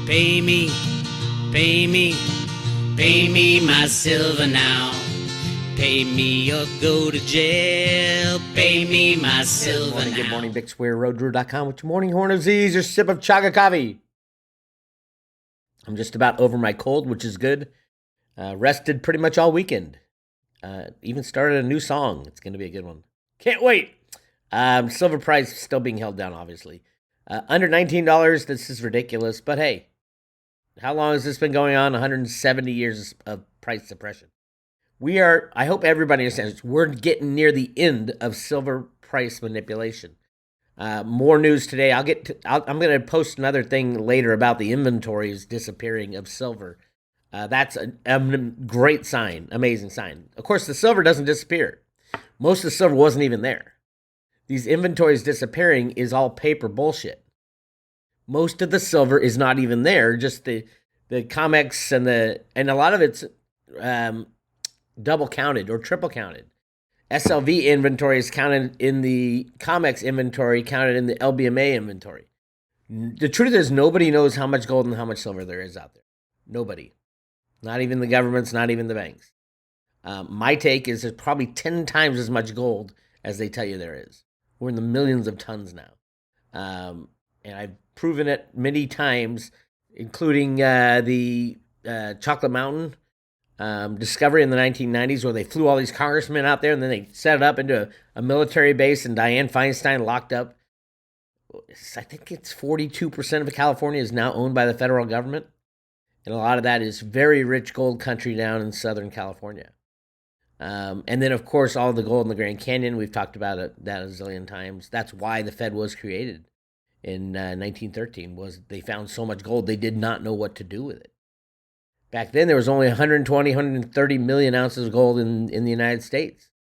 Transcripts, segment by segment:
Pay me, pay me, pay me my silver now. Pay me or go to jail. Pay me my silver now. Good morning, Bix Weir, roadrule.com with your morning horn of Z's, your sip of chaga coffee. I'm just about over my cold, which is good. Rested pretty much all weekend. Even started a new song. It's going to be a good one. Can't wait. Silver price still being held down, obviously. Under $19, this is ridiculous. But hey, how long has this been going on? 170 years of price suppression. I hope everybody understands, we're getting near the end of silver price manipulation. More news today. I'm going to post another thing later about the inventories disappearing of silver. That's a great sign, amazing sign. Of course, the silver doesn't disappear. Most of the silver wasn't even there. These inventories disappearing is all paper bullshit. Most of the silver is not even there. Just the COMEX and a lot of it's double counted or triple counted. SLV inventory is counted in the COMEX inventory, counted in the LBMA inventory. The truth is, nobody knows how much gold and how much silver there is out there. Nobody. Not even the governments, not even the banks. My take is there's probably 10 times as much gold as they tell you there is. We're in the millions of tons now. And I've proven it many times, including the Chocolate Mountain discovery in the 1990s, where they flew all these congressmen out there and then they set it up into a military base, and Dianne Feinstein locked up. I think it's 42% of California is now owned by the federal government. And a lot of that is very rich gold country down in Southern California. And then, of course, all the gold in the Grand Canyon. We've talked about that a zillion times. That's why the Fed was created in 1913, was they found so much gold, they did not know what to do with it. Back then, there was only 120, 130 million ounces of gold in the United States.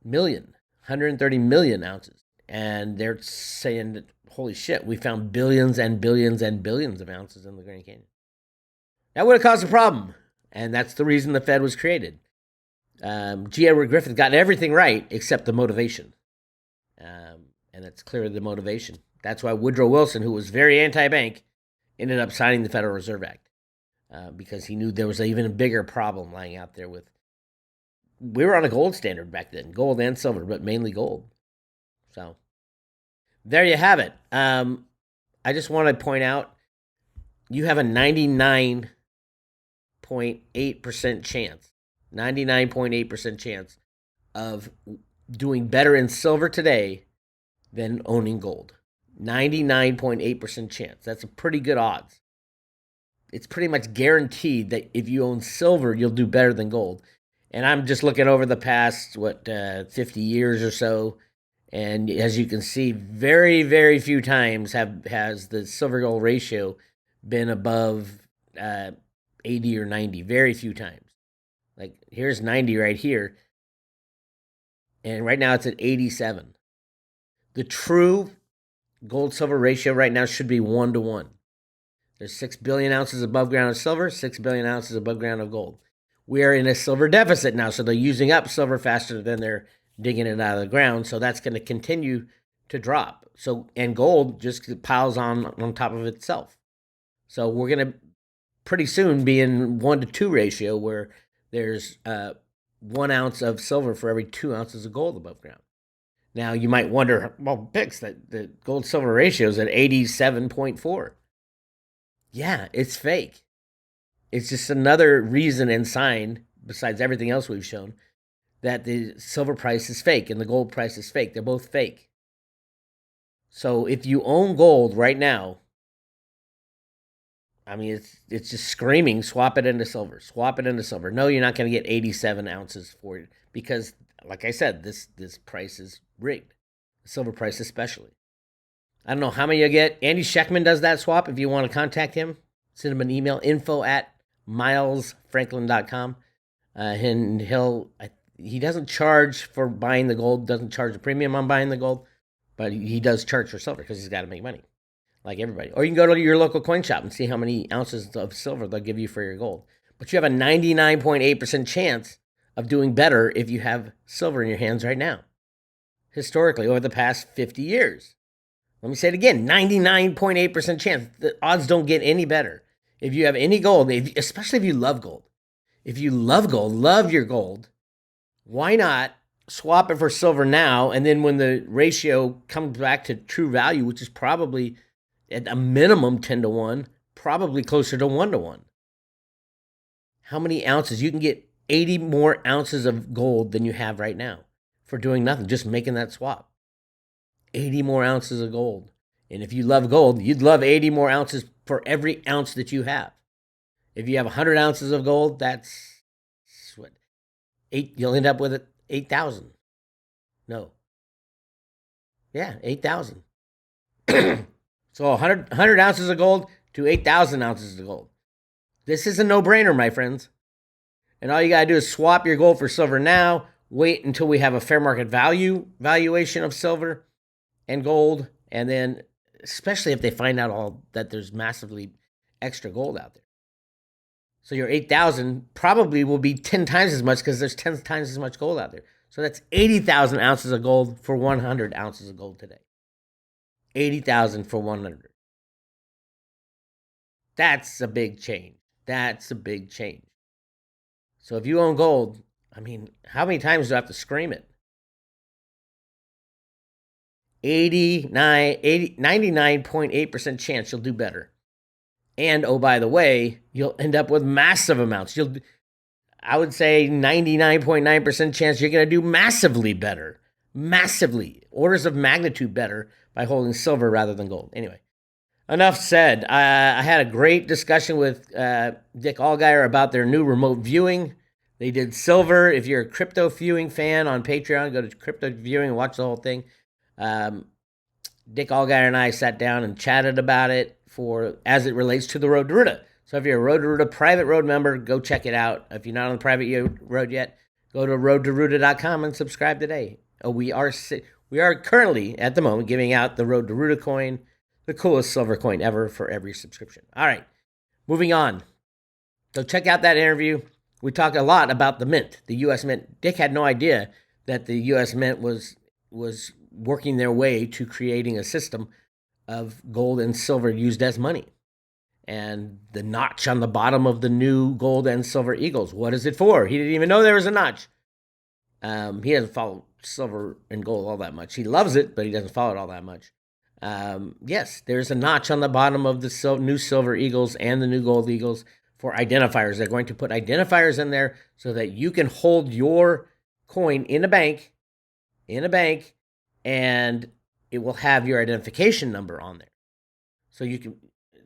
130 million ounces. And they're saying that, holy shit, we found billions and billions and billions of ounces in the Grand Canyon. That would have caused a problem. And that's the reason the Fed was created. G. Edward Griffith got everything right except the motivation. And that's clearly the motivation. That's why Woodrow Wilson, who was very anti-bank, ended up signing the Federal Reserve Act. Because he knew there was even a bigger problem lying out there with... We were on a gold standard back then. Gold and silver, but mainly gold. So, there you have it. I just want to point out, you have a 99.8% chance. 99.8% chance of doing better in silver today than owning gold. 99.8% chance. That's a pretty good odds. It's pretty much guaranteed that if you own silver, you'll do better than gold. And I'm just looking over the past, 50 years or so. And as you can see, very, very few times has the silver-gold ratio been above 80 or 90. Very few times. Like, here's 90 right here. And right now it's at 87. The true gold-silver ratio right now should be 1-to-1. There's 6 billion ounces above ground of silver, 6 billion ounces above ground of gold. We are in a silver deficit now, so they're using up silver faster than they're digging it out of the ground. So that's going to continue to drop. And gold just piles on top of itself. So we're going to pretty soon be in 1-to-2 ratio, where there's 1 ounce of silver for every 2 ounces of gold above ground. Now, you might wonder, well, Bix, that the gold-silver ratio is at 87.4. Yeah, it's fake. It's just another reason and sign, besides everything else we've shown, that the silver price is fake and the gold price is fake. They're both fake. So if you own gold right now, I mean, it's just screaming, swap it into silver. Swap it into silver. No, you're not going to get 87 ounces for it because, like I said, this price is rigged. The silver price especially. I don't know how many you'll get. Andy Scheckman does that swap. If you want to contact him, send him an email, info@milesfranklin.com. And he doesn't charge for buying the gold, doesn't charge a premium on buying the gold, but he does charge for silver because he's got to make money, like everybody. Or you can go to your local coin shop and see how many ounces of silver they'll give you for your gold. But you have a 99.8% chance of doing better if you have silver in your hands right now. Historically, over the past 50 years. Let me say it again, 99.8% chance. The odds don't get any better. If you have any gold, especially if you love gold. If you love gold, love your gold, why not swap it for silver now, and then when the ratio comes back to true value, which is probably at a minimum 10 to 1, probably closer to 1 to 1. How many ounces? You can get 80 more ounces of gold than you have right now for doing nothing, just making that swap. 80 more ounces of gold. And if you love gold, you'd love 80 more ounces for every ounce that you have. If you have 100 ounces of gold, that's what? You'll end up with 8,000. No. Yeah, 8,000. So 100 ounces of gold to 8,000 ounces of gold. This is a no-brainer, my friends. And all you got to do is swap your gold for silver now, wait until we have a fair market valuation of silver and gold, and then especially if they find out that there's massively extra gold out there. So your 8,000 probably will be 10 times as much because there's 10 times as much gold out there. So that's 80,000 ounces of gold for 100 ounces of gold today. 80,000 for 100. That's a big change. That's a big change. So if you own gold, I mean, how many times do I have to scream it? 99.8% chance you'll do better. And oh, by the way, you'll end up with massive amounts. I would say 99.9% chance you're going to do massively better. Massively. Orders of magnitude better by holding silver rather than gold. Anyway, enough said. I had a great discussion with Dick Allgaier about their new remote viewing. They did silver. If you're a crypto viewing fan on Patreon, go to crypto viewing and watch the whole thing. Dick Allgaier and I sat down and chatted about it as it relates to the Road to Ruta. So if you're a Road to Ruta private road member, go check it out. If you're not on the private road yet, go to roadtoruta.com and subscribe today. We are currently, at the moment, giving out the Road to Ruta coin, the coolest silver coin ever for every subscription. All right, moving on. So check out that interview. We talk a lot about the Mint, the U.S. Mint. Dick had no idea that the U.S. Mint was working their way to creating a system of gold and silver used as money. And the notch on the bottom of the new gold and silver eagles, what is it for? He didn't even know there was a notch. He doesn't follow silver and gold all that much. He loves it, but he doesn't follow it all that much. Yes, there's a notch on the bottom of the new silver eagles and the new gold eagles for identifiers. They're going to put identifiers in there so that you can hold your coin in a bank, and it will have your identification number on there. So you can,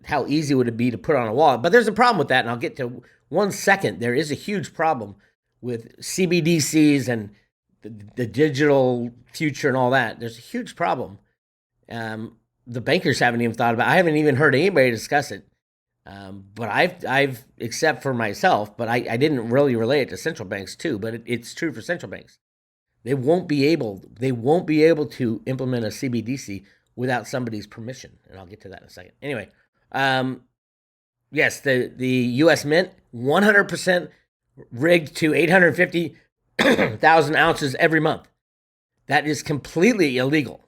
how easy would it be to put on a wallet? But there's a problem with that, and I'll get to 1 second. There is a huge problem with CBDCs and the digital future and all that. There's a huge problem. The bankers haven't even thought about it. I haven't even heard anybody discuss it. But I've except for myself, but I didn't really relate it to central banks too, but it's true for central banks. They won't be able to implement a CBDC without somebody's permission, and I'll get to that in a second. Anyway, yes, the U.S. Mint, 100% rigged to 850,000 ounces every month. That is completely illegal.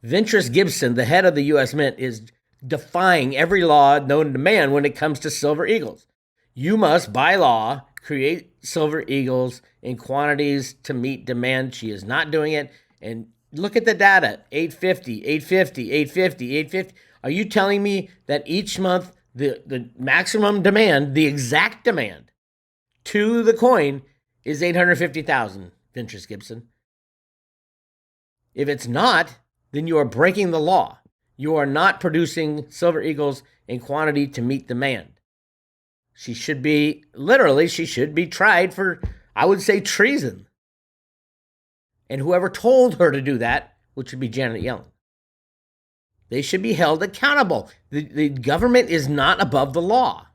Ventris Gibson, the head of the U.S. Mint, is defying every law known to man when it comes to silver eagles. You must, by law, create silver eagles in quantities to meet demand. She is not doing it. And look at the data, 850, 850, 850, 850. Are you telling me that each month the maximum demand, the exact demand to the coin is 850,000, Ventris Gibson? If it's not, then you are breaking the law. You are not producing silver eagles in quantity to meet demand. She should be tried for, I would say, treason. And whoever told her to do that, which would be Janet Yellen, they should be held accountable. The government is not above the law.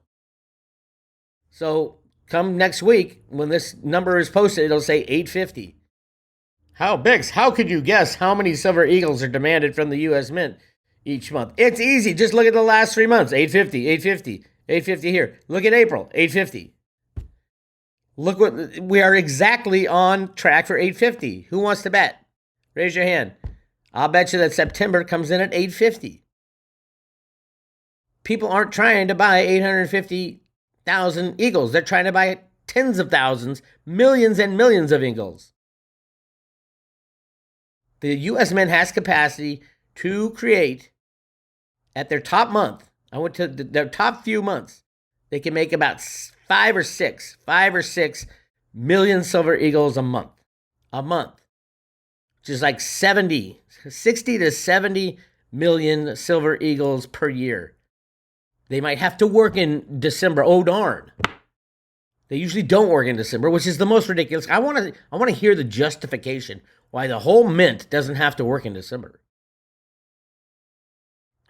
So come next week, when this number is posted, it'll say 850. Bix, how could you guess how many silver eagles are demanded from the U.S. Mint each month? It's easy. Just look at the last 3 months. 850, 850, 850 here. Look at April, 850. Look we are exactly on track for 850. Who wants to bet? Raise your hand. I'll bet you that September comes in at 850. People aren't trying to buy 850,000 eagles. They're trying to buy tens of thousands, millions and millions of eagles. The U.S. Mint has capacity to create, at their top month, I went to their top few months, they can make about 5 or 6 million silver eagles a month, which is like 60 to 70 million silver eagles per year. They might have to work in December. Oh, darn. They usually don't work in December, which is the most ridiculous. I want to hear the justification why the whole mint doesn't have to work in December,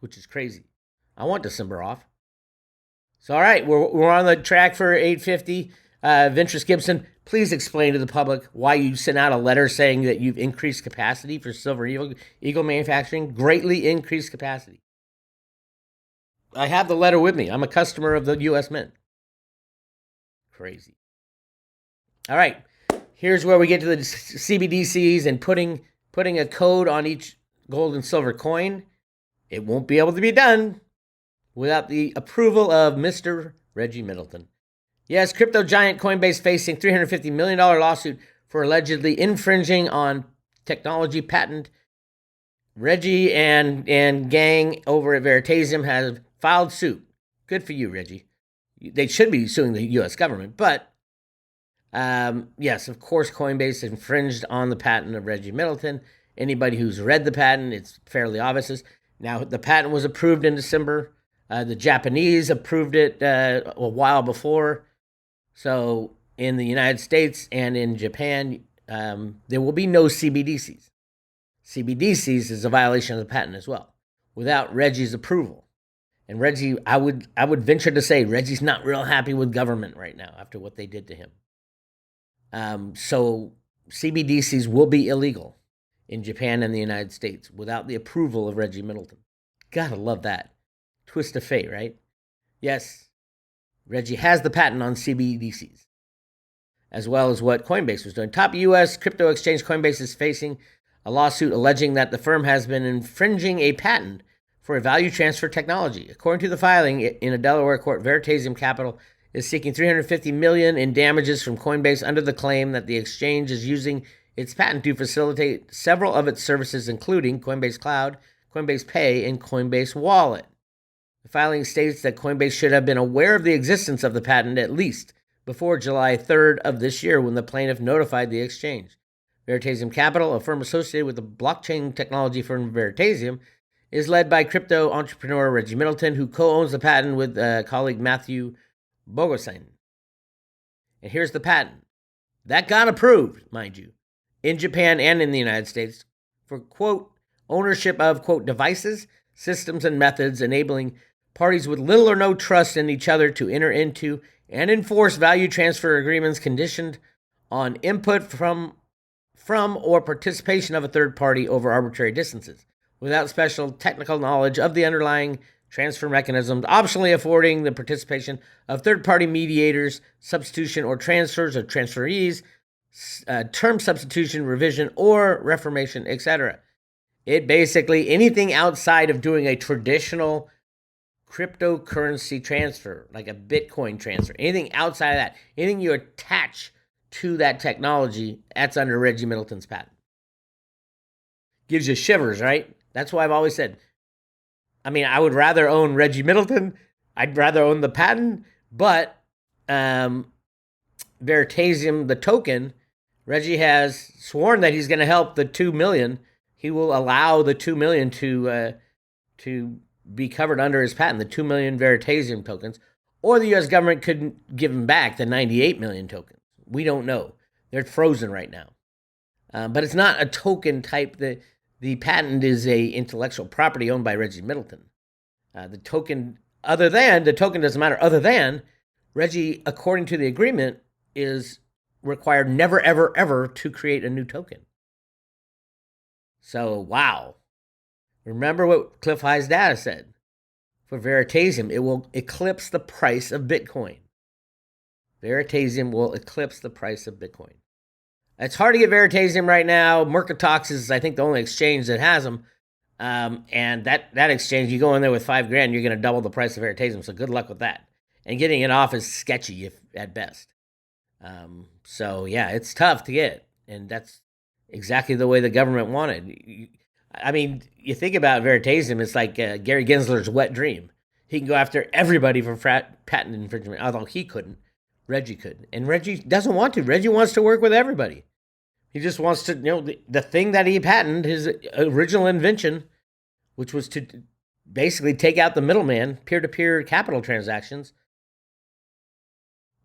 which is crazy. I want December off. So, all right, we're on the track for 850. Ventress Gibson, please explain to the public why you sent out a letter saying that you've increased capacity for silver eagle manufacturing, greatly increased capacity. I have the letter with me. I'm a customer of the U.S. Mint. Crazy. All right, here's where we get to the CBDCs and putting a code on each gold and silver coin. It won't be able to be done without the approval of Mr. Reggie Middleton. Yes, crypto giant Coinbase facing $350 million lawsuit for allegedly infringing on technology patent. Reggie and gang over at Veritasium have filed suit. Good for you, Reggie. They should be suing the U.S. government, but yes, of course, Coinbase infringed on the patent of Reggie Middleton. Anybody who's read the patent, it's fairly obvious. Now, the patent was approved in December. The Japanese approved it a while before. So in the United States and in Japan, there will be no CBDCs. CBDCs is a violation of the patent as well, without Reggie's approval. And Reggie, I would venture to say Reggie's not real happy with government right now after what they did to him. So CBDCs will be illegal in Japan and the United States without the approval of Reggie Middleton. Gotta love that. Twist of fate, right? Yes, Reggie has the patent on CBDCs, as well as what Coinbase was doing. Top U.S. crypto exchange Coinbase is facing a lawsuit alleging that the firm has been infringing a patent for a value transfer technology. According to the filing in a Delaware court, Veritasium Capital is seeking $350 million in damages from Coinbase under the claim that the exchange is using its patent to facilitate several of its services, including Coinbase Cloud, Coinbase Pay, and Coinbase Wallet. The filing states that Coinbase should have been aware of the existence of the patent at least before July 3rd of this year, when the plaintiff notified the exchange. Veritasium Capital, a firm associated with the blockchain technology firm Veritasium, is led by crypto entrepreneur Reggie Middleton, who co-owns the patent with colleague Matthew Bogosin. And here's the patent. That got approved, mind you, in Japan and in the United States for, quote, ownership of, quote, devices, systems, and methods enabling parties with little or no trust in each other to enter into and enforce value transfer agreements conditioned on input from or participation of a third party over arbitrary distances, without special technical knowledge of the underlying transfer mechanisms, optionally affording the participation of third-party mediators, substitution or transfers of transferees, term substitution, revision, or reformation, etc. It basically, anything outside of doing a traditional cryptocurrency transfer, like a Bitcoin transfer, anything outside of that, anything you attach to that technology, that's under Reggie Middleton's patent. Gives you shivers, right? That's why I've always said, I mean, I would rather own Reggie Middleton. I'd rather own the patent, but Veritasium, the token, Reggie has sworn that he's going to help the 2 million. He will allow the 2 million to be covered under his patent, the 2 million Veritasium tokens, or the U.S. government couldn't give him back the 98 million tokens. We don't know. They're frozen right now. But it's not a token type. The patent is a intellectual property owned by Reggie Middleton. The token doesn't matter, other than Reggie, according to the agreement, is required never, ever, ever to create a new token. So, wow. Remember what Cliff High's data said. For Veritasium, it will eclipse the price of Bitcoin. Veritasium will eclipse the price of Bitcoin. It's hard to get Veritasium right now. Mercatox is, I think, the only exchange that has them. And that exchange, you go in there with $5,000, you're going to double the price of Veritasium. So good luck with that. And getting it off is sketchy, if at best. So yeah, it's tough to get, and that's exactly the way the government wanted. I mean, you think about Veritasium, it's like Gary Gensler's wet dream. He can go after everybody for patent infringement, although he couldn't. Reggie could, and Reggie doesn't want to. Reggie wants to work with everybody. He just wants to, the thing that he patented, his original invention, which was to basically take out the middleman, peer-to-peer capital transactions.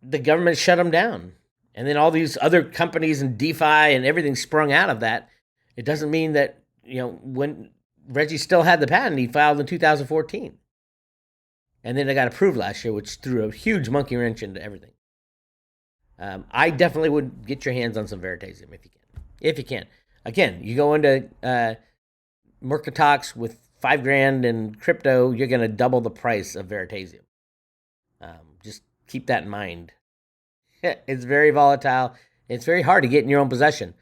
The government shut him down. And then all these other companies and DeFi and everything sprung out of that. It doesn't mean that, when Reggie still had the patent, he filed in 2014. And then it got approved last year, which threw a huge monkey wrench into everything. I definitely would get your hands on some Veritasium if you can. If you can. Again, you go into Mercatox with $5,000 in crypto, you're going to double the price of Veritasium. Just keep that in mind. It's very volatile. It's very hard to get in your own possession.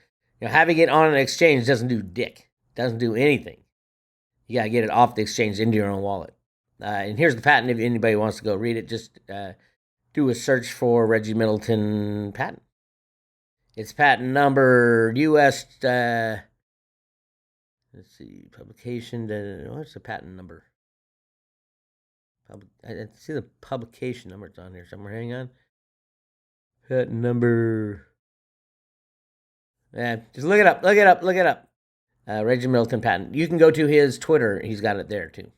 Having it on an exchange doesn't do dick. Doesn't do anything. You got to get it off the exchange into your own wallet. And here's the patent if anybody wants to go read it. Just do a search for Reggie Middleton patent. It's patent number US, let's see, publication, what's the patent number? I see the publication number, it's on here somewhere, hang on. Patent number, just look it up. Reggie Middleton patent. You can go to his Twitter, he's got it there too.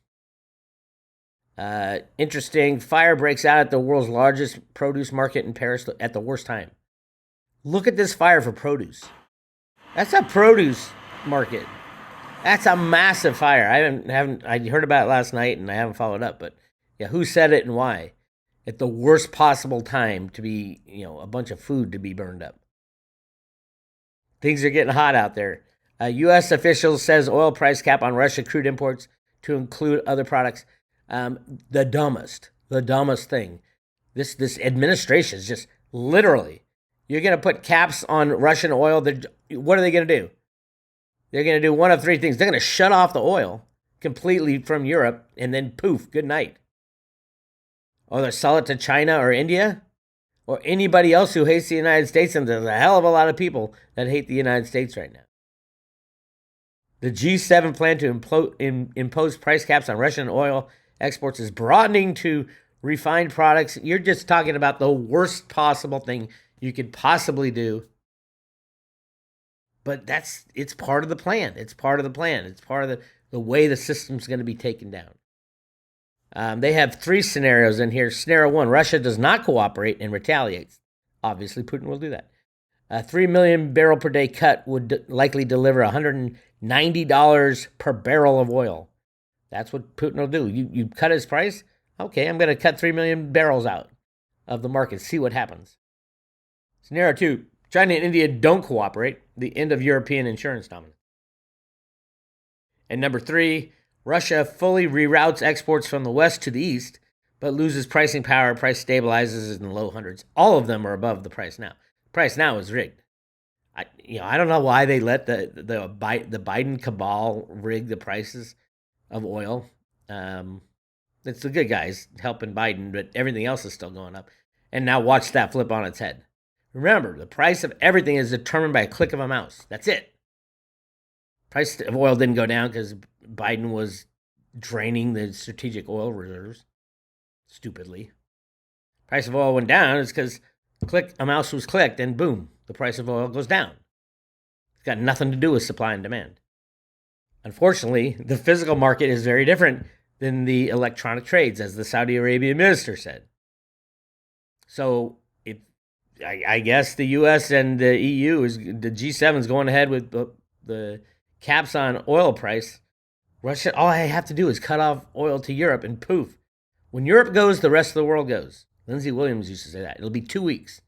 Interesting, fire breaks out at the world's largest produce market in Paris at the worst time. Look at this fire for produce. That's a produce market. That's a massive fire. I heard about it last night and I haven't followed up, but yeah, who said it and why? At the worst possible time to be, a bunch of food to be burned up. Things are getting hot out there. U.S. officials says oil price cap on Russia crude imports to include other products. The dumbest thing. This administration is just literally, you're going to put caps on Russian oil. What are they going to do? They're going to do one of three things. They're going to shut off the oil completely from Europe, and then poof, good night. Or they'll sell it to China or India or anybody else who hates the United States, and there's a hell of a lot of people that hate the United States right now. The G7 plan to impose price caps on Russian oil exports is broadening to refined products. You're just talking about the worst possible thing you could possibly do. But it's part of the plan. It's part of the way the system's going to be taken down. They have three scenarios in here. Scenario one, Russia does not cooperate and retaliates. Obviously, Putin will do that. A 3 million barrel per day cut would likely deliver $190 per barrel of oil. That's what Putin will do. You cut his price? Okay, I'm going to cut 3 million barrels out of the market. See what happens. Scenario two, China and India don't cooperate. The end of European insurance dominance. And number three, Russia fully reroutes exports from the west to the east, but loses pricing power. Price stabilizes in the low hundreds. All of them are above the price now. Price now is rigged. I don't know why they let the Biden cabal rig the prices of oil. It's the good guys helping Biden, but everything else is still going up. And now watch that flip on its head. Remember, the price of everything is determined by a click of a mouse. That's it. Price of oil didn't go down because Biden was draining the strategic oil reserves. Stupidly. Price of oil went down is because a mouse was clicked and boom, the price of oil goes down. It's got nothing to do with supply and demand. Unfortunately, the physical market is very different than the electronic trades, as the Saudi Arabian minister said. So I guess the U.S. and the EU, the G7 is going ahead with the caps on oil price. Russia, all I have to do is cut off oil to Europe and poof. When Europe goes, the rest of the world goes. Lindsey Williams used to say that. It'll be 2 weeks.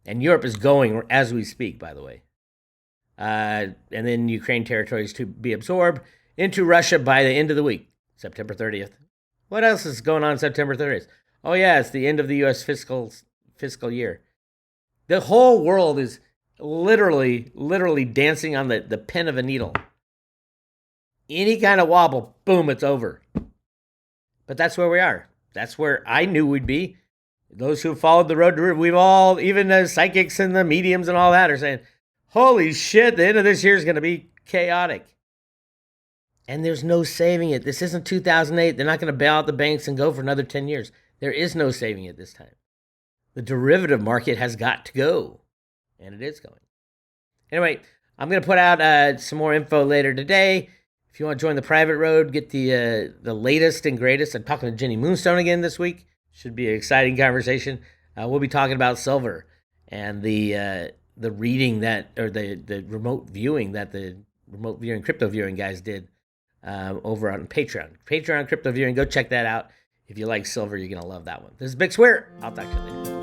And Europe is going as we speak, by the way. And then Ukraine territories to be absorbed into Russia by the end of the week, September 30th. What else is going on September 30th? Oh, yeah, it's the end of the U.S. fiscal year. The whole world is literally dancing on the pin of a needle. Any kind of wobble, boom, it's over. But that's where we are. That's where I knew we'd be. Those who followed the road to, we've all, even the psychics and the mediums and all that, are saying, holy shit, the end of this year is going to be chaotic. And there's no saving it. This isn't 2008. They're not going to bail out the banks and go for another 10 years. There is no saving it this time. The derivative market has got to go. And it is going. Anyway, I'm going to put out some more info later today. If you want to join the private road, get the latest and greatest. I'm talking to Jenny Moonstone again this week. Should be an exciting conversation. We'll be talking about silver and the reading that, or the remote viewing that the remote viewing, crypto viewing guys did over on Patreon. Patreon crypto viewing, go check that out. If you like silver, you're going to love that one. This is Bix Weir. I'll talk to you later.